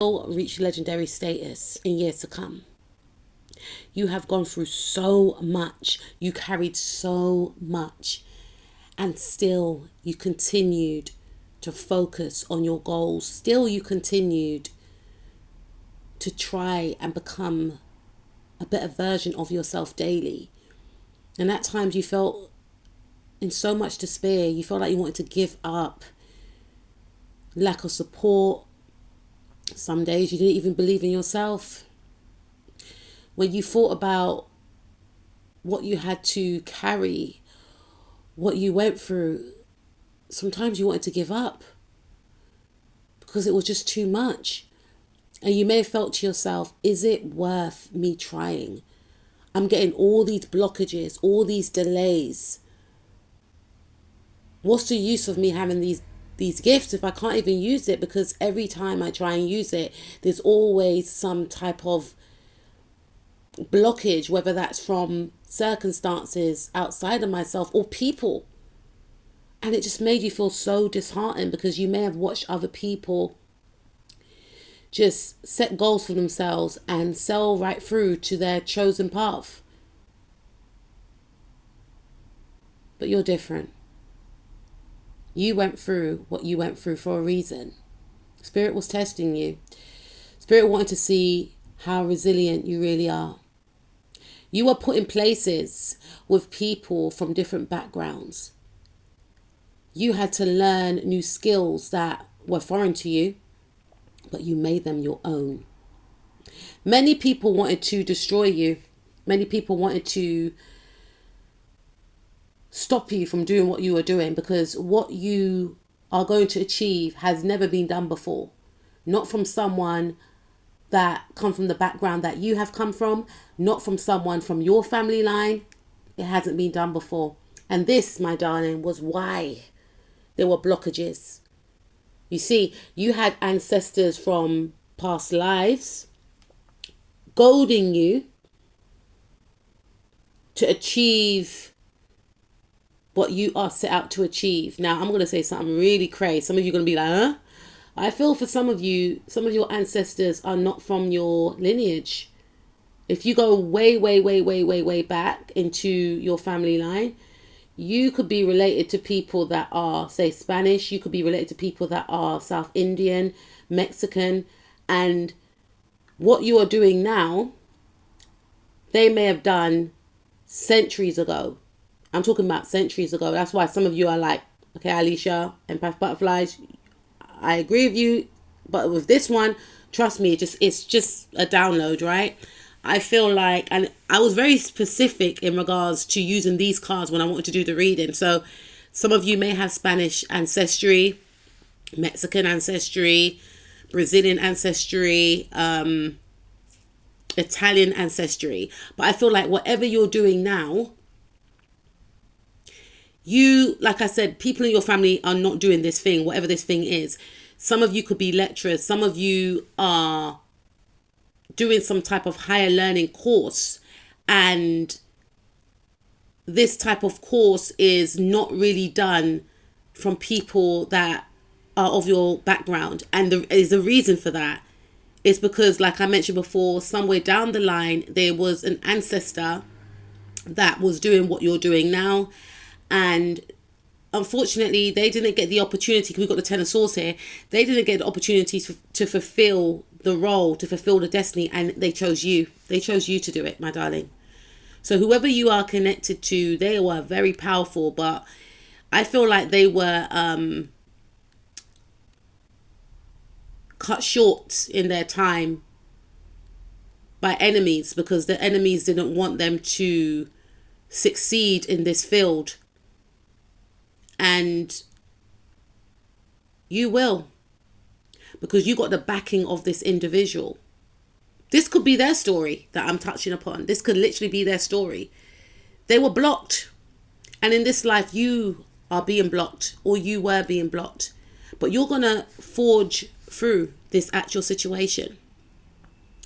will reach legendary status in years to come. You have gone through so much. You carried so much. And still you continued to focus on your goals. Still you continued to try and become a better version of yourself daily. And at times you felt in so much despair. You felt like you wanted to give up. Lack of support. Some days you didn't even believe in yourself. When you thought about what you had to carry, what you went through, sometimes you wanted to give up because it was just too much. And you may have felt to yourself, is it worth me trying? I'm getting all these blockages, all these delays. What's the use of me having these gifts if I can't even use it? Because every time I try and use it, there's always some type of blockage, whether that's from circumstances outside of myself or people. And it just made you feel so disheartened because you may have watched other people just set goals for themselves and sail right through to their chosen path. But you're different. You went through what you went through for a reason. Spirit was testing you. Spirit wanted to see how resilient you really are. You were put in places with people from different backgrounds. You had to learn new skills that were foreign to you, but you made them your own. Many people wanted to destroy you. Many people wanted to stop you from doing what you were doing because what you are going to achieve has never been done before. Not from someone that come from the background that you have come from, not from someone from your family line. It hasn't been done before. And this, my darling, was why there were blockages. You see, you had ancestors from past lives goading you to achieve what you are set out to achieve. Now, I'm going to say something really crazy. Some of you are going to be like, huh? I feel for some of you, some of your ancestors are not from your lineage. If you go way back into your family line, you could be related to people that are, say, Spanish. You could be related to people that are South Indian, Mexican. And what you are doing now, they may have done centuries ago. I'm talking about centuries ago. That's why some of you are like, okay, Alicia, Empath Butterflies, I agree with you. But with this one, trust me, it's just a download, right? I feel like, and I was very specific in regards to using these cards when I wanted to do the reading. So some of you may have Spanish ancestry, Mexican ancestry, Brazilian ancestry, Italian ancestry. But I feel like whatever you're doing now, you, like I said, people in your family are not doing this thing, whatever this thing is. Some of you could be lecturers. Some of you are doing some type of higher learning course, and this type of course is not really done from people that are of your background. And there is a reason for that. It's because, like I mentioned before, somewhere down the line there was an ancestor that was doing what you're doing now, and unfortunately they didn't get the opportunity, because we've got the Ten of Swords here. They didn't get the opportunity to fulfill the role, to fulfill the destiny, and they chose you. They chose you to do it, my darling. So whoever you are connected to, they were very powerful, but I feel like they were cut short in their time by enemies, because the enemies didn't want them to succeed in this field. And you will, because you got the backing of this individual. This could be their story that I'm touching upon. This could literally be their story. They were blocked. And in this life, you are being blocked, or you were being blocked. But you're going to forge through this actual situation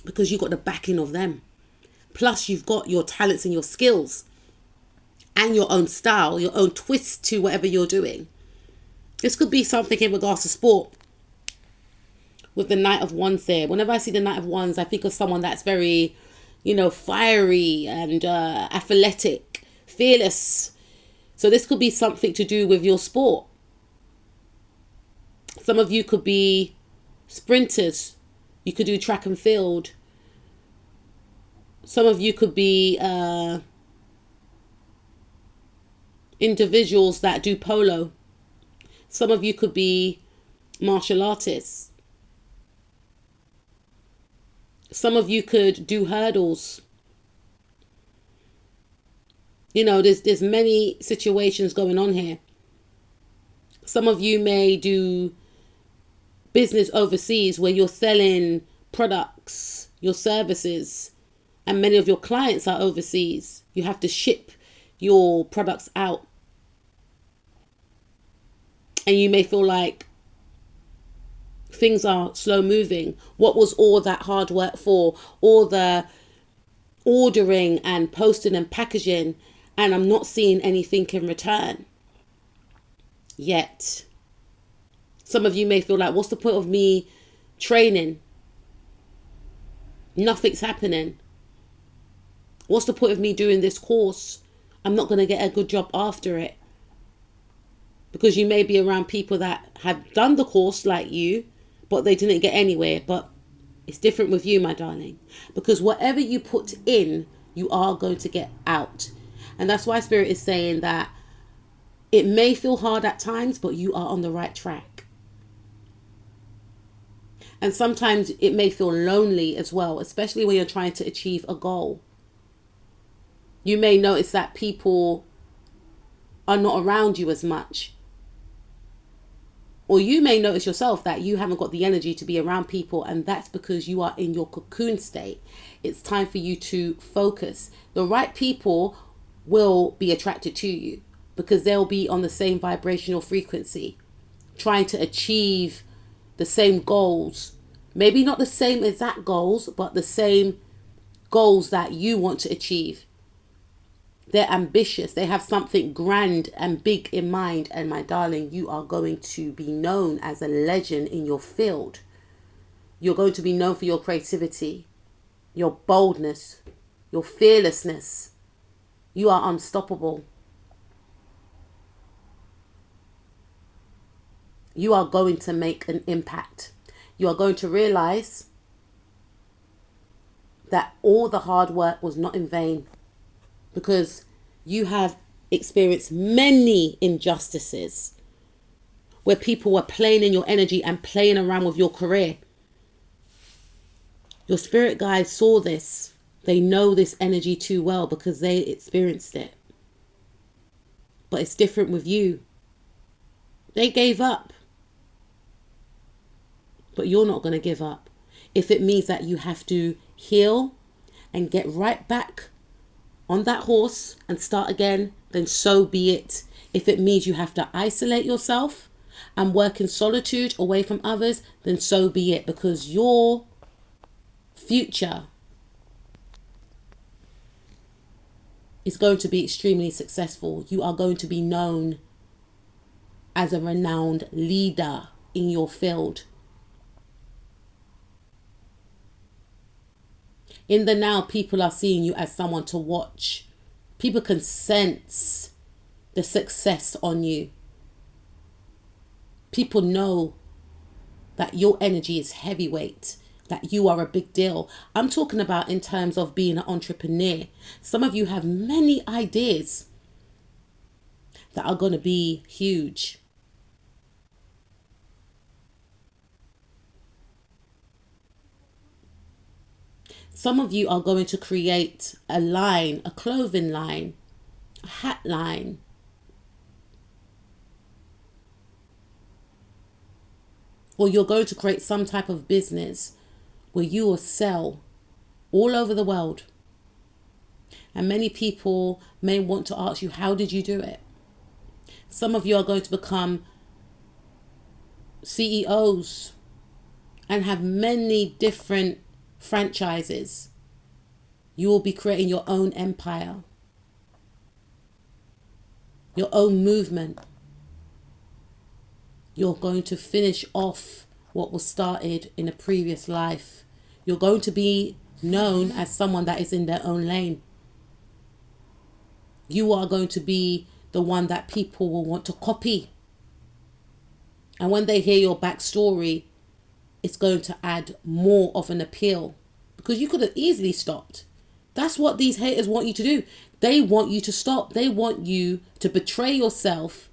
because you got the backing of them. Plus, you've got your talents and your skills and your own style, your own twist to whatever you're doing. This could be something in regards to sport. with the Knight of Wands there. Whenever I see the Knight of Wands, I think of someone that's very, fiery and athletic, fearless. So this could be something to do with your sport. Some of you could be sprinters. You could do track and field. Some of you could be individuals that do polo. Some of you could be martial artists. Some of you could do hurdles. There's many situations going on here. Some of you may do business overseas where you're selling products, your services, and many of your clients are overseas. You have to ship your products out. And you may feel like things are slow moving. What was all that hard work for? All the ordering and posting and packaging, and I'm not seeing anything in return yet. Some of you may feel like, what's the point of me training? Nothing's happening. What's the point of me doing this course? I'm not going to get a good job after it. Because you may be around people that have done the course like you, but they didn't get anywhere. But it's different with you, my darling. Because whatever you put in, you are going to get out. And that's why Spirit is saying that it may feel hard at times, but you are on the right track. And sometimes it may feel lonely as well, especially when you're trying to achieve a goal. You may notice that people are not around you as much. Or you may notice yourself that you haven't got the energy to be around people, and that's because you are in your cocoon state. It's time for you to focus. The right people will be attracted to you because they'll be on the same vibrational frequency, trying to achieve the same goals. Maybe not the same exact goals, but the same goals that you want to achieve. They're ambitious. They have something grand and big in mind. And my darling, you are going to be known as a legend in your field. You're going to be known for your creativity, your boldness, your fearlessness. You are unstoppable. You are going to make an impact. You are going to realize that all the hard work was not in vain, because you have experienced many injustices where people were playing in your energy and playing around with your career. Your spirit guides saw this. They know this energy too well because they experienced it. But it's different with you. They gave up. But you're not going to give up. If it means that you have to heal and get right back on that horse and start again, then so be it. If it means you have to isolate yourself and work in solitude away from others, then so be it. Because your future is going to be extremely successful. You are going to be known as a renowned leader in your field. In the now, people are seeing you as someone to watch. People can sense the success on you. People know that your energy is heavyweight, that you are a big deal. I'm talking about in terms of being an entrepreneur. Some of you have many ideas that are going to be huge. Some of you are going to create a line, a clothing line, a hat line. Or you're going to create some type of business where you will sell all over the world. And many people may want to ask you, how did you do it? Some of you are going to become CEOs and have many different franchises. You will be creating your own empire, your own movement. You're going to finish off what was started in a previous life. You're going to be known as someone that is in their own lane. You are going to be the one that people will want to copy. And when they hear your backstory, it's going to add more of an appeal, because you could have easily stopped. That's what these haters want you to do. They want you to stop. They want you to betray yourself.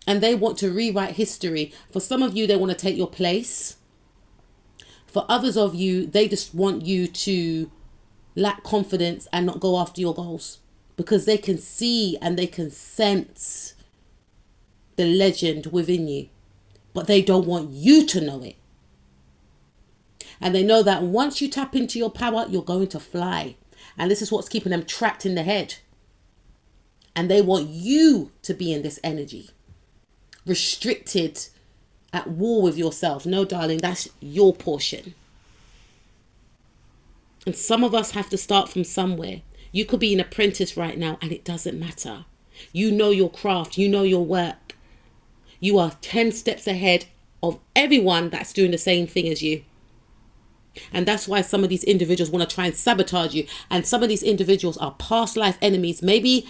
And they want to rewrite history. For some of you, they want to take your place. For others of you, they just want you to lack confidence and not go after your goals, because they can see and they can sense the legend within you, but they don't want you to know it. And they know that once you tap into your power, you're going to fly. And this is what's keeping them trapped in the head. And they want you to be in this energy, restricted, at war with yourself. No, darling, that's your portion. And some of us have to start from somewhere. You could be an apprentice right now and it doesn't matter. You know your craft, you know your work. You are 10 steps ahead of everyone that's doing the same thing as you. And that's why some of these individuals want to try and sabotage you. And some of these individuals are past life enemies. Maybe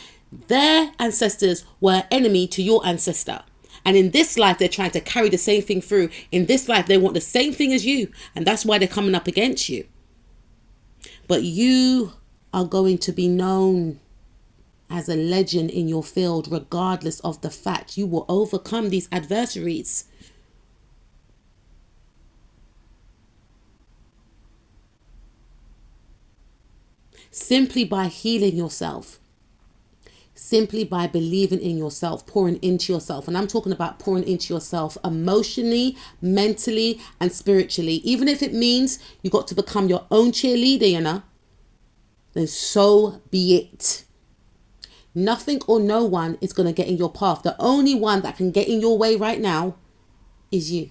their ancestors were enemy to your ancestor. And in this life, they're trying to carry the same thing through. In this life, they want the same thing as you. And that's why they're coming up against you. But you are going to be known as a legend in your field, regardless of the fact. You will overcome these adversaries. Simply by healing yourself. Simply by believing in yourself, pouring into yourself. And I'm talking about pouring into yourself emotionally, mentally, and spiritually. Even if it means you got to become your own cheerleader, you know, then so be it. Nothing or no one is going to get in your path. The only one that can get in your way right now is you.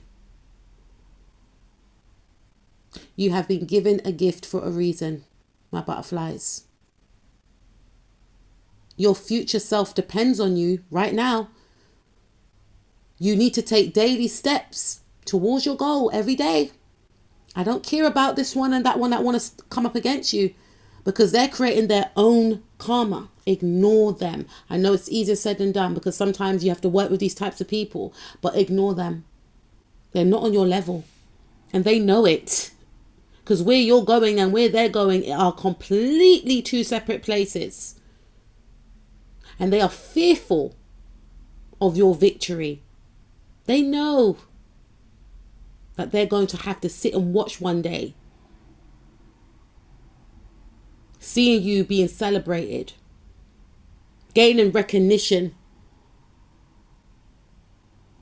You have been given a gift for a reason, my butterflies. Your future self depends on you right now. You need to take daily steps towards your goal every day. I don't care about this one and that one that want to come up against you, because they're creating their own karma. Ignore them. I know it's easier said than done, because sometimes you have to work with these types of people, but ignore them. They're not on your level and they know it, because where you're going and where they're going are completely two separate places. And they are fearful of your victory. They know that they're going to have to sit and watch one day, seeing you being celebrated, gaining recognition.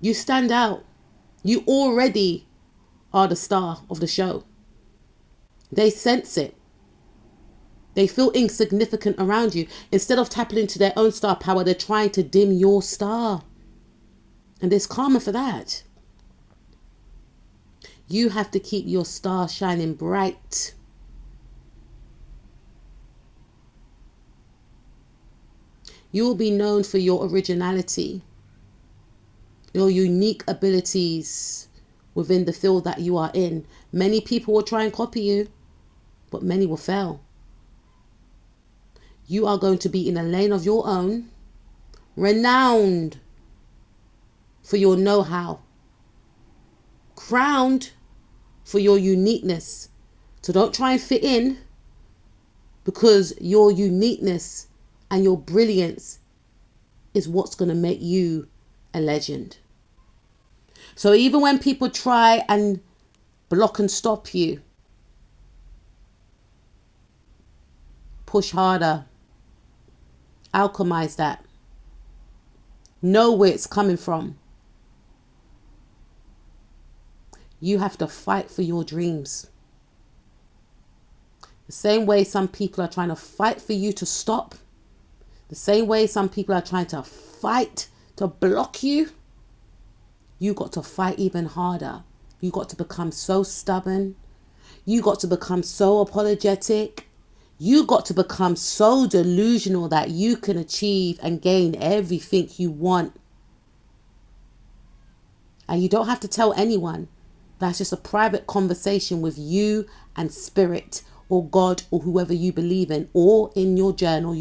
You stand out. You already are the star of the show. They sense it. They feel insignificant around you. Instead of tapping into their own star power, they're trying to dim your star. And there's karma for that. You have to keep your star shining bright. You will be known for your originality, your unique abilities within the field that you are in. Many people will try and copy you, but many will fail. You are going to be in a lane of your own, renowned for your know-how, crowned for your uniqueness. So don't try and fit in, because your uniqueness and your brilliance is what's going to make you a legend. So even when people try and block and stop you, push harder. Alchemize that. Know where it's coming from. You have to fight for your dreams. The same way some people are trying to fight for you to stop, the same way some people are trying to fight to block you, you got to fight even harder. You got to become so stubborn. You got to become so apologetic. You got to become so delusional that you can achieve and gain everything you want. And you don't have to tell anyone. That's just a private conversation with you and spirit or God or whoever you believe in, or in your journal.